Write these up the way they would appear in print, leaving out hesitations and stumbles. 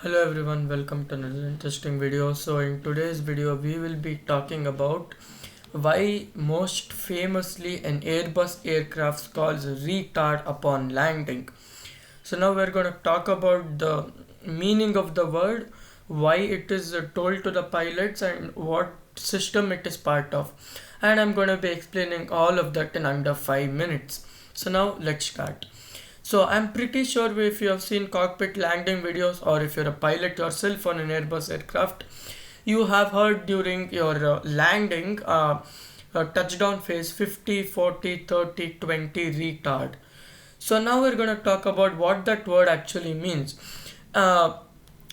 Hello everyone, welcome to another interesting video. So in today's video we will be talking about why most famously an Airbus aircraft calls retard upon landing. So now we're going to talk about the meaning of the word, why it is told to the pilots and what system it is part of. And I'm going to be explaining all of that in under 5 minutes. So now let's start. So I'm pretty sure if you have seen cockpit landing videos or if you're a pilot yourself on an Airbus aircraft, you have heard during your landing touchdown phase 50, 40, 30, 20 retard. So now we're going to talk about what that word actually means.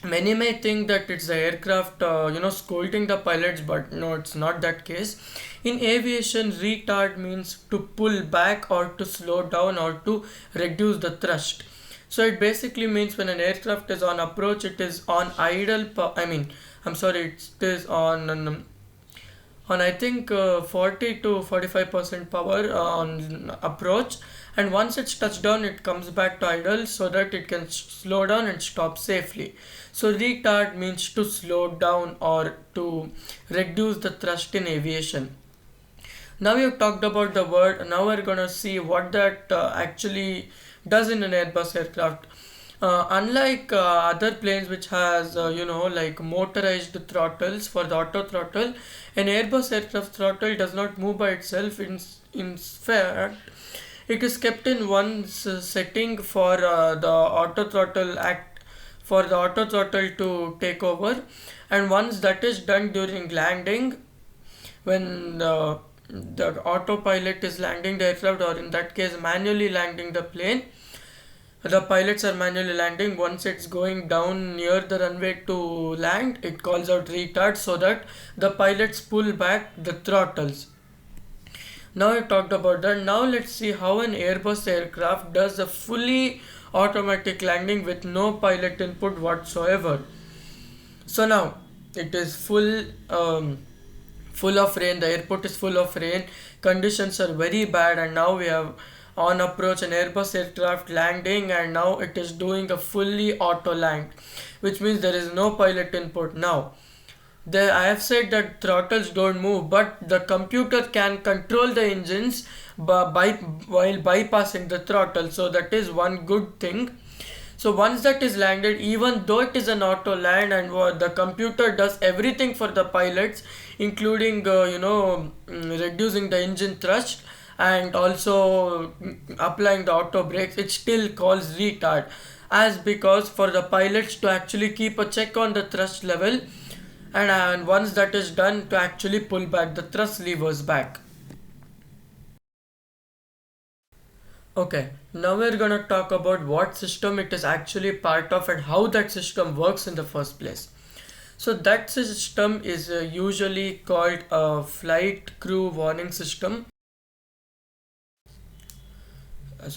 Many may think that it's the aircraft scolding the pilots, but no, it's not that case. In aviation, retard means to pull back or to slow down or to reduce the thrust. So it basically means when an aircraft is on approach, it is on idle it is on I think 40 to 45% power on approach, and once it's touched down it comes back to idle so that it can slow down and stop safely. So retard means to slow down or to reduce the thrust in aviation. Now we have talked about the word, now we're gonna see what that actually does in an Airbus aircraft. Unlike other planes which has like motorized throttles for the auto throttle, an Airbus aircraft throttle does not move by itself. In fact, it is kept in one setting for the auto throttle to take over, and once that is done during landing, when the autopilot is landing the aircraft, or in that case manually landing the plane, the pilots are manually landing. Once it's going down near the runway to land, it calls out retard so that the pilots pull back the throttles. Now I talked about that. Now let's see how an Airbus aircraft does a fully automatic landing with no pilot input whatsoever. So now it is full of rain, the airport is full of rain, conditions are very bad, and now we have on approach an Airbus aircraft landing, and now it is doing a fully auto land, which means there is no pilot input. Now I have said that throttles don't move, but the computer can control the engines while bypassing the throttle, so that is one good thing. So once that is landed, even though it is an auto land and the computer does everything for the pilots, including reducing the engine thrust and also applying the auto brakes, it still calls retard, as because for the pilots to actually keep a check on the thrust level, and once that is done, to actually pull back the thrust levers back. Okay, now we're gonna talk about what system it is actually part of and how that system works in the first place. So that system is usually called a flight crew warning system.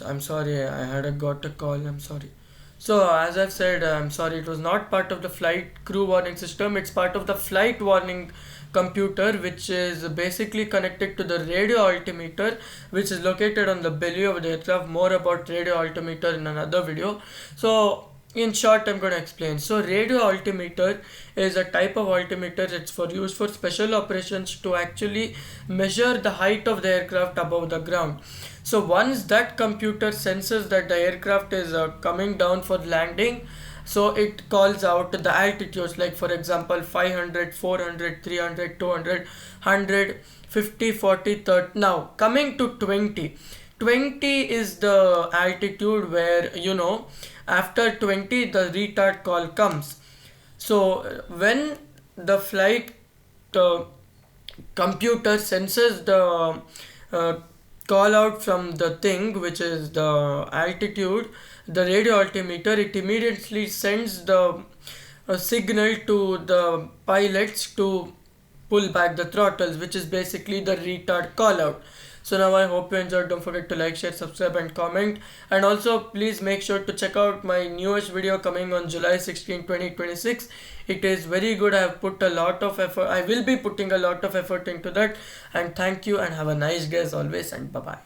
I'm sorry, I had got a call, I'm sorry. So as I've said, I'm sorry, it was not part of the flight crew warning system, it's part of the flight warning computer, which is basically connected to the radio altimeter, which is located on the belly of the aircraft. More about radio altimeter in another video. So in short, I'm going to explain. So radio altimeter is a type of altimeter. It's used for special operations to actually measure the height of the aircraft above the ground. So once that computer senses that the aircraft is coming down for landing, so it calls out the altitudes, like for example 500, 400, 300, 200, 100, 50, 40, 30. Now coming to 20 is the altitude where after 20 the retard call comes. So when the flight computer senses the call out from the thing, which is the altitude, the radio altimeter, it immediately sends the signal to the pilots to pull back the throttles, which is basically the retard call out. So now I hope you enjoyed. Don't forget to like, share, subscribe and comment, and also please make sure to check out my newest video coming on July 16, 2026. It is very good. I have put a lot of effort, I will be putting a lot of effort into that, and thank you and have a nice day as always, and bye bye.